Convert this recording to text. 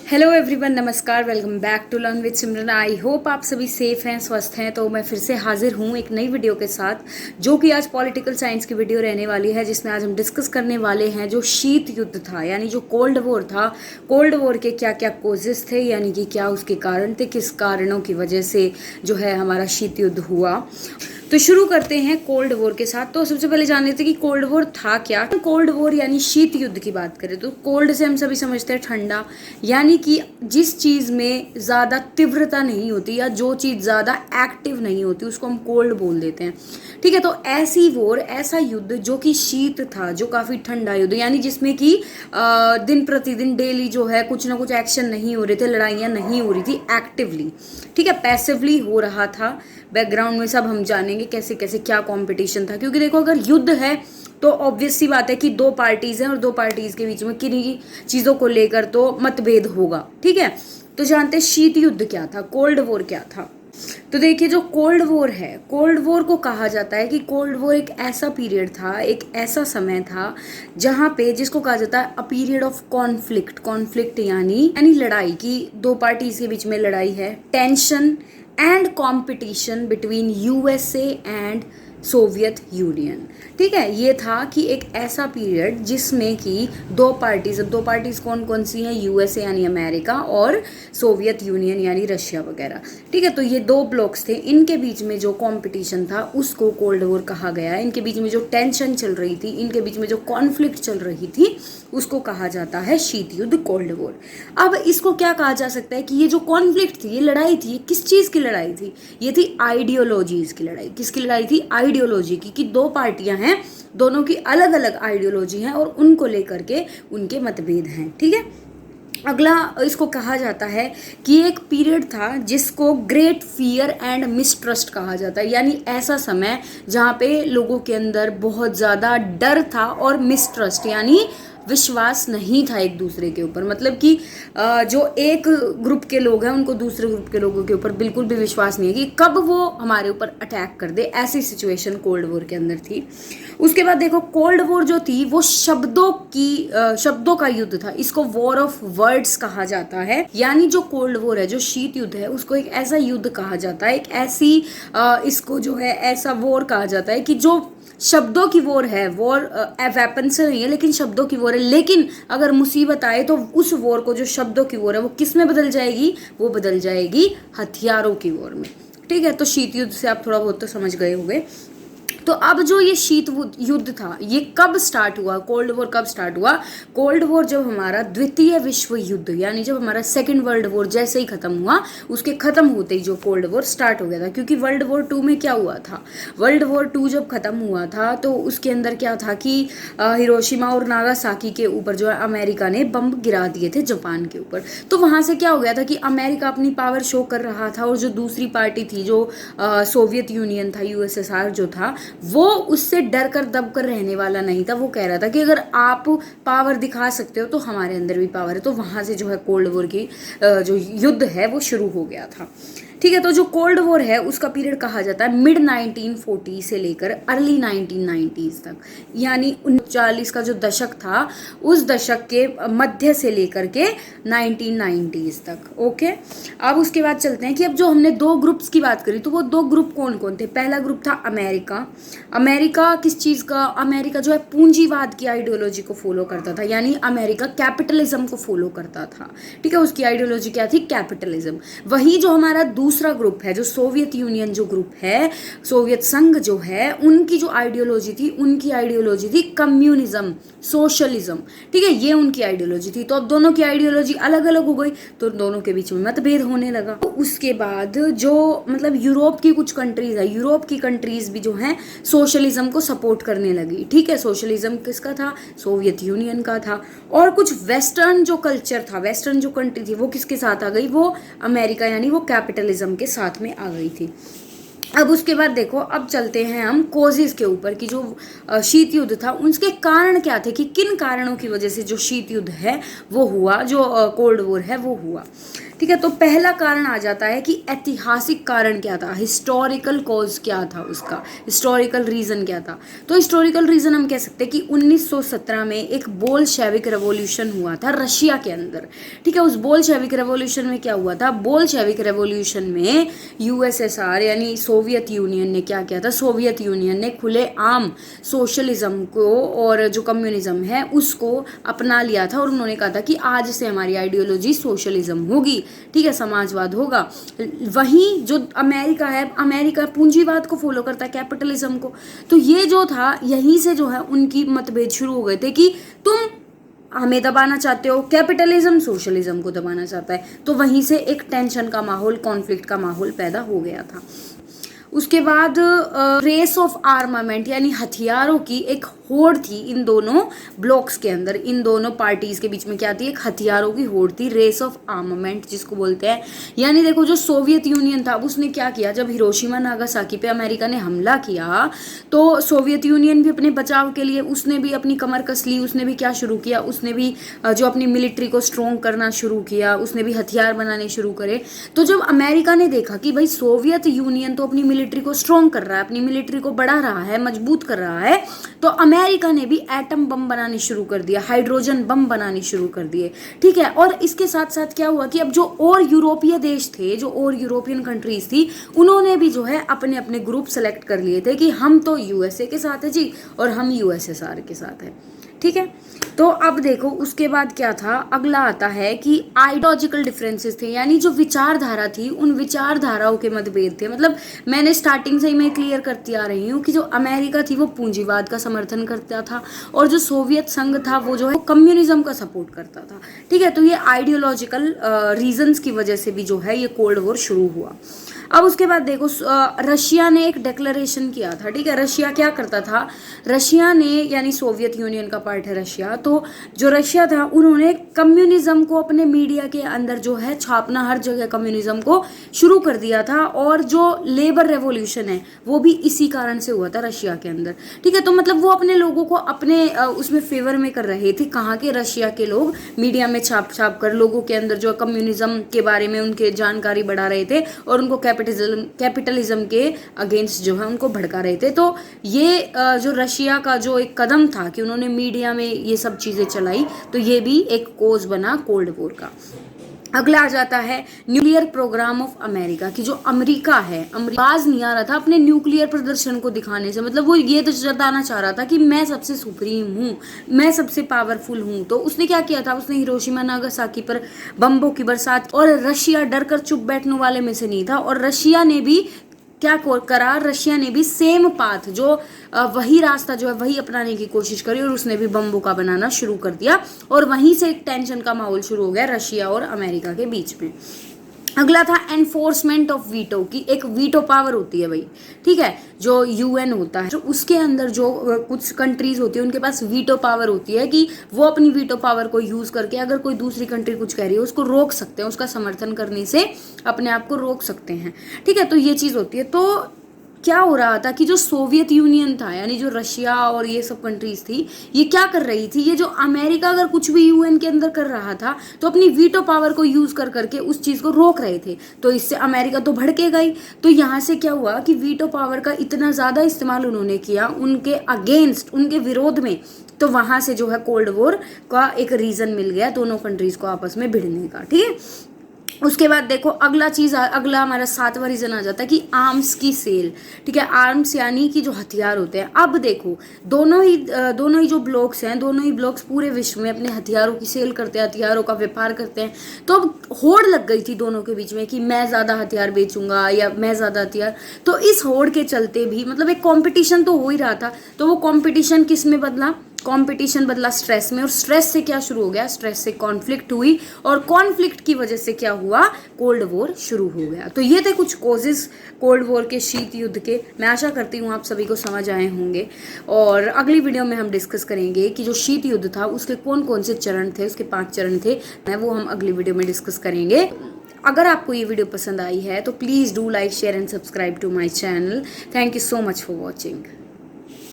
Hello everyone, नमस्कार। Welcome back to learn with Simran. I hope आप सभी सेफ हैं, स्वस्थ हैं। तो मैं फिर से हाजिर हूँ एक नई वीडियो के साथ, जो कि आज पॉलिटिकल साइंस की वीडियो रहने वाली है, जिसमें आज हम डिस्कस करने वाले हैं जो शीत युद्ध था, यानी जो कोल्ड वॉर था। कोल्ड वॉर के क्या क्या कोजेस थे, यानी कि क्या उसके कारण थे, किस कारणों की वजह से जो है हमारा शीत युद्ध हुआ। तो शुरू करते हैं कोल्ड वॉर के साथ। तो सबसे पहले जान लेते हैं कि कोल्ड वॉर था क्या। कोल्ड वॉर यानी शीत युद्ध की बात करें तो कोल्ड से हम सभी समझते हैं ठंडा, यानी कि जिस चीज़ में ज़्यादा तीव्रता नहीं होती या जो चीज़ ज़्यादा एक्टिव नहीं होती उसको हम कोल्ड बोल देते हैं। ठीक है, तो ऐसी वॉर, ऐसा युद्ध जो कि शीत था, जो काफ़ी ठंडा युद्ध, यानी जिसमें कि दिन प्रतिदिन डेली जो है कुछ ना कुछ एक्शन नहीं हो रहे थे, लड़ाइयाँ नहीं हो रही थी एक्टिवली। ठीक है, पैसिवली हो रहा था बैकग्राउंड में। सब हम जानेंगे कैसे कैसे क्या कंपटीशन था, क्योंकि देखो अगर युद्ध है तो ऑब्वियस सी बात है कि दो पार्टीज हैं और दो पार्टीज के बीच में किन्हीं चीज़ों को लेकर तो मतभेद होगा। ठीक है, तो जानते हैं शीत युद्ध क्या था, कोल्ड वॉर क्या था। तो देखिए, जो कोल्ड वॉर है, कोल्ड वॉर को कहा जाता है कि कोल्ड वॉर एक ऐसा पीरियड था, एक ऐसा समय था जहाँ पे, जिसको कहा जाता है a period of conflict. Conflict यानी लड़ाई की, दो पार्टीज के बीच में लड़ाई है, tension and competition between USA and Soviet union. ठीक है, ये था कि एक ऐसा पीरियड जिसमें कि दो पार्टीज कौन कौन सी हैं, यूएसए यानी अमेरिका और सोवियत यूनियन यानी रशिया वगैरह। ठीक है, तो ये दो ब्लॉक्स थे, इनके बीच में जो कंपटीशन था उसको कोल्ड वॉर कहा गया है। इनके बीच में जो टेंशन चल रही थी, इनके बीच में जो कॉन्फ्लिक्ट चल रही थी, उसको कहा जाता है शीत युद्ध, कोल्ड वॉर। अब इसको क्या कहा जा सकता है कि ये जो कॉन्फ्लिक्ट थी, ये लड़ाई थी, ये किस चीज़ की लड़ाई थी? ये थी आइडियोलॉजीज की लड़ाई। किसकी लड़ाई थी? आइडियोलॉजी की, कि दो पार्टियां हैं, दोनों की अलग अलग आइडियोलॉजी हैं और उनको लेकर के उनके मतभेद हैं। ठीक है, अगला इसको कहा जाता है कि एक पीरियड था जिसको ग्रेट फियर एंड मिसट्रस्ट कहा जाता है, यानी ऐसा समय जहाँ पे लोगों के अंदर बहुत ज़्यादा डर था और मिसट्रस्ट यानी विश्वास नहीं था एक दूसरे के ऊपर। मतलब कि जो एक ग्रुप के लोग हैं उनको दूसरे ग्रुप के लोगों के ऊपर बिल्कुल भी विश्वास नहीं है कि कब वो हमारे ऊपर अटैक कर दे। ऐसी सिचुएशन कोल्ड वॉर के अंदर थी। उसके बाद देखो, कोल्ड वॉर जो थी वो शब्दों का युद्ध था। इसको वॉर ऑफ वर्ड्स कहा जाता है, यानी जो कोल्ड वॉर है, जो शीत युद्ध है, उसको एक ऐसा युद्ध कहा जाता है, एक ऐसी इसको जो है ऐसा वॉर कहा जाता है कि जो शब्दों की वॉर है। वॉर वेपन से नहीं है, लेकिन शब्दों की वॉर है। लेकिन अगर मुसीबत आए तो उस वॉर को, जो शब्दों की वॉर है, वो किस में बदल जाएगी? वो बदल जाएगी हथियारों की वॉर में। ठीक है, तो शीत युद्ध से आप थोड़ा बहुत तो समझ गए होंगे। तो अब जो ये शीत युद्ध था, ये कब स्टार्ट हुआ? कोल्ड वॉर कब स्टार्ट हुआ? कोल्ड वॉर जब हमारा द्वितीय विश्व युद्ध, यानी जब हमारा सेकेंड वर्ल्ड वॉर जैसे ही खत्म हुआ, उसके खत्म होते ही जो कोल्ड वॉर स्टार्ट हो गया था। क्योंकि वर्ल्ड वॉर 2 में क्या हुआ था, वर्ल्ड वॉर 2 जब खत्म हुआ था तो उसके अंदर क्या था कि हिरोशिमा और नागासाकी के ऊपर जो है अमेरिका ने बम गिरा दिए थे जापान के ऊपर। तो वहां से क्या हो गया था कि अमेरिका अपनी पावर शो कर रहा था और जो दूसरी पार्टी थी, जो सोवियत यूनियन था, यूएसएसआर जो था, वो उससे डर कर दब कर रहने वाला नहीं था। वो कह रहा था कि अगर आप पावर दिखा सकते हो तो हमारे अंदर भी पावर है। तो वहां से जो है कोल्ड वॉर की जो युद्ध है वो शुरू हो गया था। ठीक है, तो जो कोल्ड वॉर है उसका पीरियड कहा जाता है मिड 1940 से लेकर अर्ली 1990s तक, यानी 1940 का जो दशक था उस दशक के मध्य से लेकर के 1990s तक। ओके, अब उसके बाद चलते हैं कि अब जो हमने दो ग्रुप्स की बात करी, तो वो दो ग्रुप कौन कौन थे? पहला ग्रुप था अमेरिका। अमेरिका किस चीज़ का? अमेरिका जो है पूंजीवाद की आइडियोलॉजी को फॉलो करता था, यानी अमेरिका कैपिटलिज्म को फॉलो करता था। ठीक है, उसकी आइडियोलॉजी क्या थी? कैपिटलिज्म। वही जो हमारा दूसरा ग्रुप है, जो सोवियत यूनियन जो ग्रुप है, सोवियत संघ जो है, उनकी जो आइडियोलॉजी थी, उनकी आइडियोलॉजी थी कम्युनिज्म, सोशलिज्म। ठीक है, ये उनकी आइडियोलॉजी थी। तो अब दोनों की आइडियोलॉजी अलग अलग हो गई, तो दोनों के बीच में मतभेद होने लगा। तो उसके बाद जो मतलब यूरोप की कुछ कंट्रीज है, यूरोप की कंट्रीज भी जो हैं सोशलिज्म को सपोर्ट करने लगी। ठीक है, सोशलिज्म किसका था? सोवियत यूनियन का था। और कुछ वेस्टर्न जो कल्चर था, वेस्टर्न जो कंट्री थी, वो किसके साथ आ गई? वो अमेरिका यानी वो कैपिटलिज्म के साथ में आ गई थी। अब उसके बाद देखो, अब चलते हैं हम कोजेस के ऊपर कि जो शीत युद्ध था उसके कारण क्या थे, कि किन कारणों की वजह से जो शीत युद्ध है वो हुआ, जो कोल्ड वॉर है वो हुआ। ठीक है, तो पहला कारण आ जाता है कि ऐतिहासिक कारण क्या था, हिस्टोरिकल कॉज क्या था, उसका हिस्टोरिकल रीजन क्या था। तो हिस्टोरिकल रीजन हम कह सकते हैं कि 1917 में एक बोल्शेविक रेवोल्यूशन हुआ था रशिया के अंदर। ठीक है, उस बोल्शेविक रेवोल्यूशन में क्या हुआ था, बोल्शेविक रेवोल्यूशन में यूएसएसआर यानी सोवियत यूनियन ने क्या किया था, सोवियत यूनियन ने खुले आम सोशलिज्म को और जो कम्युनिज्म है उसको अपना लिया था, और उन्होंने कहा था कि आज से हमारी आइडियोलॉजी सोशलिज्म होगी। ठीक है, समाजवाद होगा। वहीं जो अमेरिका है, अमेरिका पूंजीवाद को फॉलो करता है, कैपिटलिज्म को। तो ये जो था, यहीं से जो है उनकी मतभेद शुरू हो गए थे कि तुम हमें दबाना चाहते हो, कैपिटलिज्म सोशलिज्म को दबाना चाहता है। तो वहीं से एक टेंशन का माहौल, कॉन्फ्लिक्ट का माहौल पैदा हो गया था। उसके बाद रेस ऑफ आर्मामेंट यानी हथियारों की एक होड़ थी इन दोनों ब्लॉक्स के अंदर, इन दोनों पार्टीज के बीच में क्या थी, एक हथियारों की होड़ थी, रेस ऑफ आर्मामेंट जिसको बोलते हैं। यानी देखो, जो सोवियत यूनियन था उसने क्या किया, जब हिरोशिमा नागासाकी पे अमेरिका ने हमला किया तो सोवियत यूनियन भी अपने बचाव के लिए उसने भी अपनी कमर कस ली, उसने भी क्या शुरू किया, उसने भी जो अपनी मिलिट्री को स्ट्रॉन्ग करना शुरू किया, उसने भी हथियार बनाने शुरू करे। तो जब अमेरिका ने देखा कि भाई सोवियत यूनियन तो अपनी मिलिट्री को स्ट्रॉन्ग कर रहा है, अपनी मिलिट्री को बढ़ा रहा है, मजबूत कर रहा है, तो अमेरिका ने भी एटम बम बनाने शुरू कर दिया, हाइड्रोजन बम बनाने शुरू कर दिए। ठीक है, और इसके साथ साथ क्या हुआ कि अब जो और यूरोपीय देश थे, जो और यूरोपियन कंट्रीज थी, उन्होंने भी जो है अपने अपने ग्रुप सेलेक्ट कर लिए थे कि हम तो यूएसए के साथ है जी, और हम यूएसएसआर के साथ है। ठीक है, तो अब देखो उसके बाद क्या था, अगला आता है कि आइडियोलॉजिकल डिफरेंसेस थे, यानी जो विचारधारा थी उन विचारधाराओं के मतभेद थे। मतलब मैंने स्टार्टिंग से ही मैं क्लियर करती आ रही हूँ कि जो अमेरिका थी वो पूंजीवाद का समर्थन करता था, और जो सोवियत संघ था वो जो है कम्युनिज्म का सपोर्ट करता था। ठीक है, तो ये आइडियोलॉजिकल रीजंस की वजह से भी जो है ये कोल्ड वॉर शुरू हुआ। अब उसके बाद देखो रशिया ने एक डिक्लेरेशन किया था। ठीक है, रशिया क्या करता था, रशिया ने यानी सोवियत यूनियन का पार्ट है रशिया, तो जो रशिया था उन्होंने कम्युनिज्म को अपने मीडिया के अंदर जो है छापना, हर जगह कम्युनिज्म को शुरू कर दिया था, और जो लेबर रेवोल्यूशन है वो भी इसी कारण से हुआ था रशिया के अंदर। ठीक है, तो मतलब वो अपने लोगों को अपने उसमें फेवर में कर रहे थे, कहाँ के रशिया के लोग मीडिया में छाप छाप कर लोगों के अंदर जो कम्युनिज्म के बारे में उनके जानकारी बढ़ा रहे थे, और उनको कैपिटलिज्म के अगेंस्ट जो है उनको भड़का रहे थे। तो ये जो रशिया का जो एक कदम था कि उन्होंने मीडिया में ये सब चीजें चलाई, तो ये भी एक कोज बना कोल्ड वॉर का। अगला आ जाता है न्यूक्लियर प्रोग्राम ऑफ अमेरिका की। जो अमेरिका है, बाज नहीं आ रहा था अपने न्यूक्लियर प्रदर्शन को दिखाने से, मतलब वो ये तो जताना चाह रहा था कि मैं सबसे सुप्रीम हूँ, मैं सबसे पावरफुल हूँ। तो उसने क्या किया था, उसने हिरोशिमा नागासाकी पर बम्बों की बरसात, और रशिया डर कर चुप बैठने वाले में से नहीं था, और रशिया ने भी क्या करा, रशिया ने भी सेम पाथ, जो वही रास्ता जो है वही अपनाने की कोशिश करी, और उसने भी बम्बों का बनाना शुरू कर दिया, और वहीं से एक टेंशन का माहौल शुरू हो गया रशिया और अमेरिका के बीच में। अगला था एनफोर्समेंट ऑफ वीटो की। एक वीटो पावर होती है भाई, ठीक है, जो यूएन होता है, जो उसके अंदर जो कुछ कंट्रीज होती है उनके पास वीटो पावर होती है कि वो अपनी वीटो पावर को यूज करके अगर कोई दूसरी कंट्री कुछ कह रही है उसको रोक सकते हैं, उसका समर्थन करने से अपने आप को रोक सकते हैं। ठीक है, तो ये चीज होती है। तो क्या हो रहा था कि जो सोवियत यूनियन था, यानी जो रशिया और ये सब कंट्रीज थी, ये क्या कर रही थी, ये जो अमेरिका अगर कुछ भी यूएन के अंदर कर रहा था तो अपनी वीटो पावर को यूज कर करके उस चीज को रोक रहे थे। तो इससे अमेरिका तो भड़के गई। तो यहाँ से क्या हुआ कि वीटो पावर का इतना ज्यादा इस्तेमाल उन्होंने किया उनके अगेंस्ट, उनके विरोध में, तो वहां से जो है कोल्ड वॉर का एक रीजन मिल गया दोनों कंट्रीज को आपस में भिड़ने का। ठीक है, उसके बाद देखो अगला हमारा 7वां रीजन आ जाता है कि आर्म्स की सेल। ठीक है, आर्म्स यानी कि जो हथियार होते हैं। अब देखो दोनों ही जो ब्लॉक्स हैं, दोनों ही ब्लॉक्स पूरे विश्व में अपने हथियारों की सेल करते हैं, हथियारों का व्यापार करते हैं। तो अब होड़ लग गई थी दोनों के बीच में कि मैं ज्यादा हथियार बेचूंगा या मैं ज्यादा हथियार। तो इस होड़ के चलते भी मतलब एक कॉम्पिटिशन तो हो ही रहा था। तो वो कॉम्पिटिशन किस में बदला, कंपटीशन बदला स्ट्रेस में, और स्ट्रेस से क्या शुरू हो गया, स्ट्रेस से कॉन्फ्लिक्ट हुई, और कॉन्फ्लिक्ट की वजह से क्या हुआ, कोल्ड वॉर शुरू हो गया। तो ये थे कुछ कॉजेज कोल्ड वॉर के, शीत युद्ध के। मैं आशा करती हूँ आप सभी को समझ आए होंगे, और अगली वीडियो में हम डिस्कस करेंगे कि जो शीत युद्ध था उसके कौन कौन से चरण थे, उसके 5 चरण थे, वो हम अगली वीडियो में डिस्कस करेंगे। अगर आपको ये वीडियो पसंद आई है तो please do like, share and subscribe to my channel. Thank you so much for watching.